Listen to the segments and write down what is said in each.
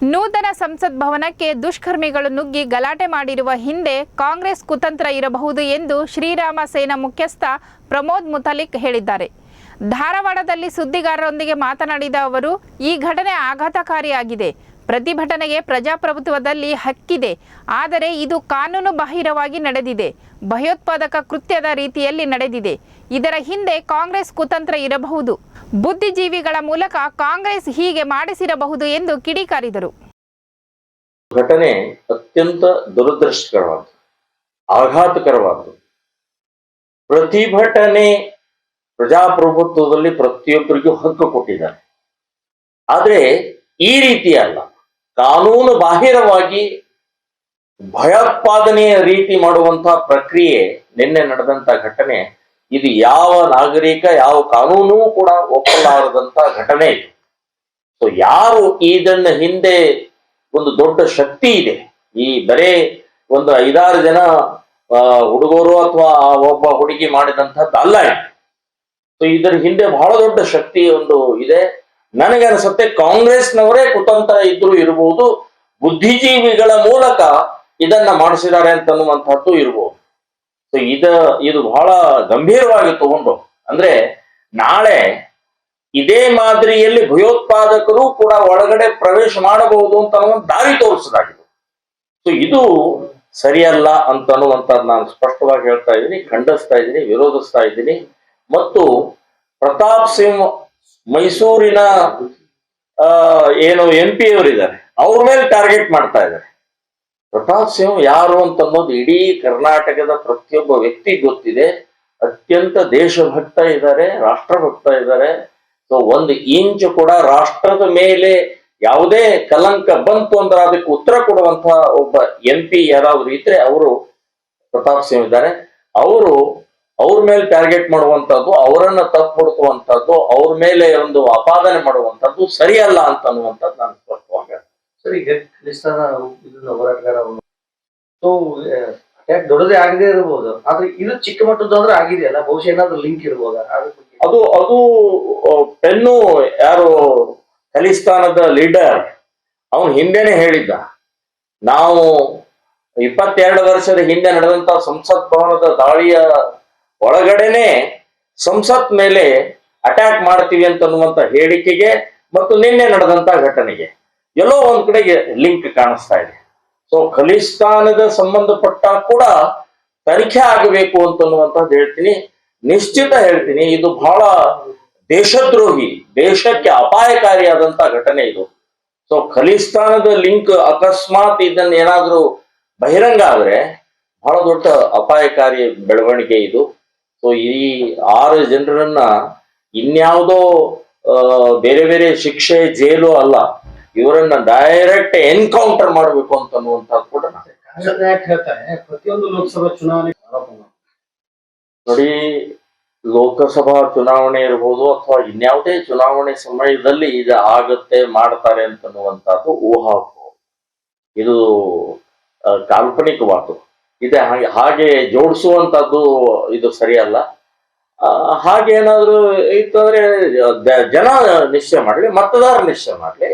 ನೂತನ ಸಂಸತ್ ಭವನಕ್ಕೆ ದುಷ್ಕರ್ಮಿಗಳು ನುಗ್ಗಿ ಗಲಾಟೆ ಮಾಡಿರುವ ಹಿಂದೆ ಕಾಂಗ್ರೆಸ್ ಕುತಂತ್ರ ಇರಬಹುದು ಎಂದು ಶ್ರೀರಾಮ ಸೇನಾ ಮುಖ್ಯಸ್ಥ ಪ್ರಮೋದ್ ಮುತಾಲಿಕ್ ಹೇಳಿದ್ದಾರೆ. ಧಾರವಾಡದಲ್ಲಿ ಸುದ್ದಿಗಾರರೊಂದಿಗೆ ಮಾತನಾಡಿದ ಅವರು, ಈ ಘಟನೆ ಆಘಾತಕಾರಿಯಾಗಿದೆ. ಪ್ರತಿಭಟನೆಗೆ ಪ್ರಜಾಪ್ರಭುತ್ವದಲ್ಲಿ ಹಕ್ಕಿದೆ, ಆದರೆ ಇದು ಕಾನೂನು ಬಾಹಿರವಾಗಿ ನಡೆದಿದೆ. ಭಯೋತ್ಪಾದಕ ಕೃತ್ಯದ ರೀತಿಯಲ್ಲಿ ನಡೆದಿದೆ. ಇದರ ಹಿಂದೆ ಕಾಂಗ್ರೆಸ್ ಕುತಂತ್ರ ಇರಬಹುದು. ಬುದ್ಧಿಜೀವಿಗಳ ಮೂಲಕ ಕಾಂಗ್ರೆಸ್ ಹೀಗೆ ಮಾಡಿಸಿರಬಹುದು ಎಂದು ಕಿಡಿಕಾರಿದರು. ಘಟನೆ ಅತ್ಯಂತ ದುರದೃಷ್ಟಕರವಾದ, ಆಘಾತಕರವಾದ. ಪ್ರತಿಭಟನೆ ಪ್ರಜಾಪ್ರಭುತ್ವದಲ್ಲಿ ಪ್ರತಿಯೊಬ್ಬರಿಗೂ ಹಕ್ಕು ಕೊಟ್ಟಿದ್ದಾರೆ. ಆದರೆ ಈ ರೀತಿ ಅಲ್ಲ, ಕಾನೂನು ಬಾಹಿರವಾಗಿ ಭಯೋತ್ಪಾದನೆಯ ರೀತಿ ಮಾಡುವಂತಹ ಪ್ರಕ್ರಿಯೆ ನಿನ್ನೆ ನಡೆದಂತ ಘಟನೆ. ಇದು ಯಾವ ನಾಗರಿಕ, ಯಾವ ಕಾನೂನು ಕೂಡ ಒಪ್ಪಲಾರದಂತ ಘಟನೆ ಇದು. ಸೊ ಯಾರು ಇದನ್ನ ಹಿಂದೆ ಒಂದು ದೊಡ್ಡ ಶಕ್ತಿ ಇದೆ, ಈ ಬರೇ ಒಂದು 5-6 ಜನ ಹುಡುಗರು ಅಥವಾ ಒಬ್ಬ ಹುಡುಗಿ ಮಾಡಿದಂಥದ್ದು ಅಲ್ಲ. ಸೊ ಇದರ ಹಿಂದೆ ಬಹಳ ದೊಡ್ಡ ಶಕ್ತಿ ಒಂದು ಇದೆ. ನನಗೆ ಅನಿಸುತ್ತೆ ಕಾಂಗ್ರೆಸ್ನವರೇ ಕುತಂತ್ರ ಇದ್ರೂ ಇರಬಹುದು, ಬುದ್ಧಿಜೀವಿಗಳ ಮೂಲಕ ಇದನ್ನ ಮಾಡಿಸಿದ್ದಾರೆ ಅಂತನ್ನುವಂಥದ್ದು ಇರಬಹುದು. ಸೊ ಇದು ಬಹಳ ಗಂಭೀರವಾಗಿ ತಗೊಂಡು, ಅಂದ್ರೆ ನಾಳೆ ಇದೇ ಮಾದರಿಯಲ್ಲಿ ಭಯೋತ್ಪಾದಕರು ಕೂಡ ಒಳಗಡೆ ಪ್ರವೇಶ ಮಾಡಬಹುದು ಅಂತ ಒಂದು ದಾರಿ ತೋರಿಸೋದಾಗಿದೆ. ಸೊ ಇದು ಸರಿಯಲ್ಲ ಅಂತನ್ನುವಂಥದ್ದು ನಾನು ಸ್ಪಷ್ಟವಾಗಿ ಹೇಳ್ತಾ ಇದ್ದೀನಿ, ಖಂಡಿಸ್ತಾ ಇದ್ದೀನಿ, ವಿರೋಧಿಸ್ತಾ ಇದ್ದೀನಿ. ಮತ್ತು ಪ್ರತಾಪ್ ಸಿಂಗ್ ಮೈಸೂರಿನ ಏನು MP ಅವರಿದ್ದಾರೆ, ಅವ್ರ ಮೇಲೆ ಟಾರ್ಗೆಟ್ ಮಾಡ್ತಾ ಇದ್ದಾರೆ. ಪ್ರತಾಪ್ ಸಿಂಗ್ ಯಾರು ಅಂತ ಅನ್ನೋದು ಇಡೀ ಕರ್ನಾಟಕದ ಪ್ರತಿಯೊಬ್ಬ ವ್ಯಕ್ತಿ ಗೊತ್ತಿದೆ. ಅತ್ಯಂತ ದೇಶಭಕ್ತ ಇದ್ದಾರೆ, ರಾಷ್ಟ್ರಭಕ್ತ ಇದ್ದಾರೆ. ಸೊ 1 ಇಂಚ್ ಕೂಡ ರಾಷ್ಟ್ರದ ಮೇಲೆ ಯಾವುದೇ ಕಲಂಕ ಬಂತು ಅಂದ್ರೆ ಅದಕ್ಕೆ ಉತ್ತರ ಕೊಡುವಂತಹ ಒಬ್ಬ MP ಯಾರಾದ್ರೂ ಇದ್ರೆ ಅವರು ಪ್ರತಾಪ್ ಸಿಂಗ್ ಇದ್ದಾರೆ. ಅವ್ರ ಮೇಲೆ ಟಾರ್ಗೆಟ್ ಮಾಡುವಂತದ್ದು, ಅವರನ್ನ ತಪ್ಪು ಹುಡುಕುವಂತದ್ದು, ಅವ್ರ ಮೇಲೆ ಒಂದು ಅಪಾದನೆ ಮಾಡುವಂತದ್ದು ಸರಿಯಲ್ಲ ಅಂತ ಅನ್ನುವಂಥದ್ದು ನಾನು ಸ್ಪಷ್ಟವಾಗಿ. ಸರ್, ಈಗ ಹೋರಾಟಗಾರ ಅಟ್ಯಾಕ್ ದೊಡ್ಡದೇ ಆಗದೆ ಇರಬಹುದು, ಆದ್ರೆ ಇದು ಚಿಕ್ಕ ಮಟ್ಟದ್ದು ಅಂದ್ರೆ ಆಗಿದೆಯಲ್ಲ, ಬಹುಶಃ ಏನಾದ್ರು ಲಿಂಕ್ ಇರಬಹುದಾ? ಅದು ಪೆನ್ನು ಯಾರು ಖಲಿಸ್ತಾನದ ಲೀಡರ್ ಅವನು ಹಿಂದೆನೆ ಹೇಳಿದ್ದ, ನಾವು 22 ವರ್ಷದ ಹಿಂದೆ ನಡೆದಂತ ಸಂಸತ್ ಭವನದ ದಾಳಿಯ ಒಳಗಡೆನೆ ಸಂಸತ್ ಮೇಲೆ ಅಟ್ಯಾಕ್ ಮಾಡ್ತೀವಿ ಅಂತನ್ನುವಂತ ಹೇಳಿಕೆಗೆ ಮತ್ತು ನಿನ್ನೆ ನಡೆದಂತ ಘಟನೆಗೆ ಎಲ್ಲೋ ಒಂದ್ ಕಡೆಗೆ ಲಿಂಕ್ ಕಾಣಿಸ್ತಾ ಇದೆ. ಸೊ ಖಲಿಸ್ತಾನದ ಸಂಬಂಧಪಟ್ಟ ಕೂಡ ತನಿಖೆ ಆಗಬೇಕು ಅಂತನ್ನುವಂಥದ್ದು ಹೇಳ್ತೀನಿ, ನಿಶ್ಚಿತ ಹೇಳ್ತೀನಿ. ಇದು ಬಹಳ ದೇಶದ್ರೋಹಿ, ದೇಶಕ್ಕೆ ಅಪಾಯಕಾರಿಯಾದಂತ ಘಟನೆ ಇದು. ಸೊ ಖಲಿಸ್ತಾನದ ಲಿಂಕ್ ಅಕಸ್ಮಾತ್ ಇದನ್ನ ಏನಾದ್ರೂ ಬಹಿರಂಗ ಆದ್ರೆ ಬಹಳ ದೊಡ್ಡ ಅಪಾಯಕಾರಿ ಬೆಳವಣಿಗೆ ಇದು. ಸೊ ಈ 6 ಜನರನ್ನ ಇನ್ಯಾವುದೋ ಬೇರೆ ಬೇರೆ ಶಿಕ್ಷೆ, ಜೈಲು ಅಲ್ಲ, ಇವರನ್ನ ಡೈರೆಕ್ಟ್ ಎನ್ಕೌಂಟರ್ ಮಾಡಬೇಕು ಅಂತನ್ನುವಂಥದ್ದು ಕೂಡ ಹೇಳ್ತಾರೆ. ಪ್ರತಿಯೊಂದು ಲೋಕಸಭಾ ಚುನಾವಣೆ ನೋಡಿ, ಲೋಕಸಭಾ ಚುನಾವಣೆ ಇರ್ಬೋದು ಅಥವಾ ಇನ್ಯಾವುದೇ ಚುನಾವಣೆ ಸಮಯದಲ್ಲಿ ಇದು ಆಗತ್ತೆ, ಮಾಡ್ತಾರೆ ಅಂತನ್ನುವಂಥದ್ದು ಊಹಾಪೋಹ. ಇದು ಕಾಲ್ಪನಿಕವಾದ ಇದೆ, ಹಾಗೆ ಜೋಡಿಸುವಂತದ್ದು ಇದು ಸರಿಯಲ್ಲ. ಹಾಗೇನಾದ್ರೂ ಇತ್ತಂದ್ರೆ ಜನ ನಿಶ್ಚಯ ಮಾಡ್ಲಿ, ಮತದಾರ ನಿಶ್ಚಯ ಮಾಡ್ಲಿ.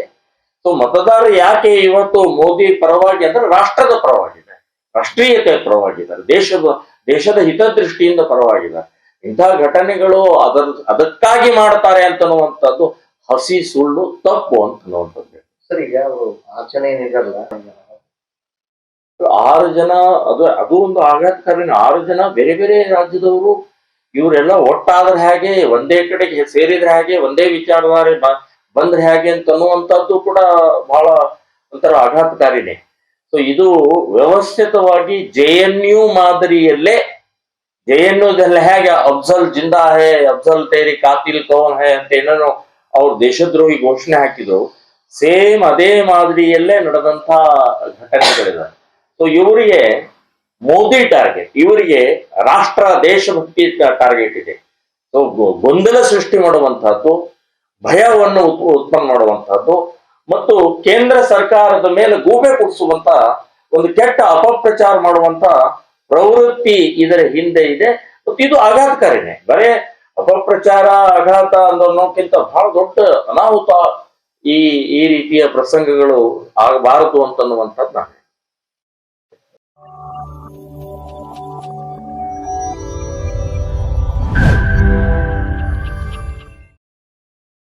ಸೊ ಮತದಾರ ಯಾಕೆ ಇವತ್ತು ಮೋದಿ ಪರವಾಗಿ ಅಂದ್ರೆ ರಾಷ್ಟ್ರದ ಪರವಾಗಿದ್ದಾರೆ, ರಾಷ್ಟ್ರೀಯತೆ ಪರವಾಗಿದ್ದಾರೆ, ದೇಶದ ಹಿತದೃಷ್ಟಿಯಿಂದ ಪರವಾಗಿದ್ದಾರೆ. ಇಂತಹ ಘಟನೆಗಳು ಅದಕ್ಕಾಗಿ ಮಾಡ್ತಾರೆ ಅಂತನ್ನುವಂಥದ್ದು ಹಸಿ ಸುಳ್ಳು, ತಪ್ಪು ಅಂತನ್ನುವಂಥದ್ದು. ಸರಿ, ಈಗ ಅವರು ಆಚರಣೆ ಏನಿರಲ್ಲ, 6 ಜನ ಅದು ಒಂದು ಆಘಾತಕಾರಿನ. 6 ಜನ ಬೇರೆ ಬೇರೆ ರಾಜ್ಯದವರು, ಇವರೆಲ್ಲ ಒಟ್ಟಾದ್ರೆ ಹೇಗೆ, ಒಂದೇ ಕಡೆಗೆ ಸೇರಿದ್ರೆ ಹೇಗೆ, ಒಂದೇ ವಿಚಾರಧಾರೆ ಬಂದ್ರೆ ಹೇಗೆ ಅಂತನ್ನುವಂಥದ್ದು ಕೂಡ ಬಹಳ ಒಂಥರ ಆಘಾತಕಾರಿನೇ. ಸೊ ಇದು ವ್ಯವಸ್ಥಿತವಾಗಿ JNU ಮಾದರಿಯಲ್ಲೇ, JNUದಲ್ಲಿ ಹೇಗೆ ಅಫ್ಜಲ್ ಜಿಂದಾ ಹೇ, ಅಫ್ಜಲ್ ತೇರಿ ಕಾತಿಲ್ ಕೌನ್ ಹೇ ಅಂತ ಏನೇನೋ ಅವ್ರು ದೇಶದ್ರೋಹಿ ಘೋಷಣೆ ಹಾಕಿದ್ರು, ಸೇಮ್ ಅದೇ ಮಾದರಿಯಲ್ಲೇ ನಡೆದಂತ ಘಟನೆಗಳಿದೆ. ಸೊ ಇವರಿಗೆ ಮೋದಿ ಟಾರ್ಗೆಟ್, ಇವರಿಗೆ ರಾಷ್ಟ್ರ ದೇಶಭಕ್ತಿ ಟಾರ್ಗೆಟ್ ಇದೆ. ಸೊ ಗೊಂದಲ ಸೃಷ್ಟಿ ಮಾಡುವಂತಹದ್ದು, ಭಯವನ್ನು ಉತ್ಪನ್ನ ಮಾಡುವಂತಹದ್ದು ಮತ್ತು ಕೇಂದ್ರ ಸರ್ಕಾರದ ಮೇಲೆ ಗೂಬೆ ಕುಡಿಸುವಂತ ಒಂದು ಕೆಟ್ಟ ಅಪಪ್ರಚಾರ ಮಾಡುವಂತ ಪ್ರವೃತ್ತಿ ಇದರ ಹಿಂದೆ ಇದೆ. ಮತ್ತು ಇದು ಆಘಾತಕಾರಿನೇ. ಬರೇ ಅಪಪ್ರಚಾರ, ಆಘಾತ ಅನ್ನೋಕ್ಕಿಂತ ಬಹಳ ದೊಡ್ಡ ಅನಾಹುತ ಈ ರೀತಿಯ ಪ್ರಸಂಗಗಳು ಆಗಬಾರದು ಅಂತನ್ನುವಂಥದ್ದು ನಾನು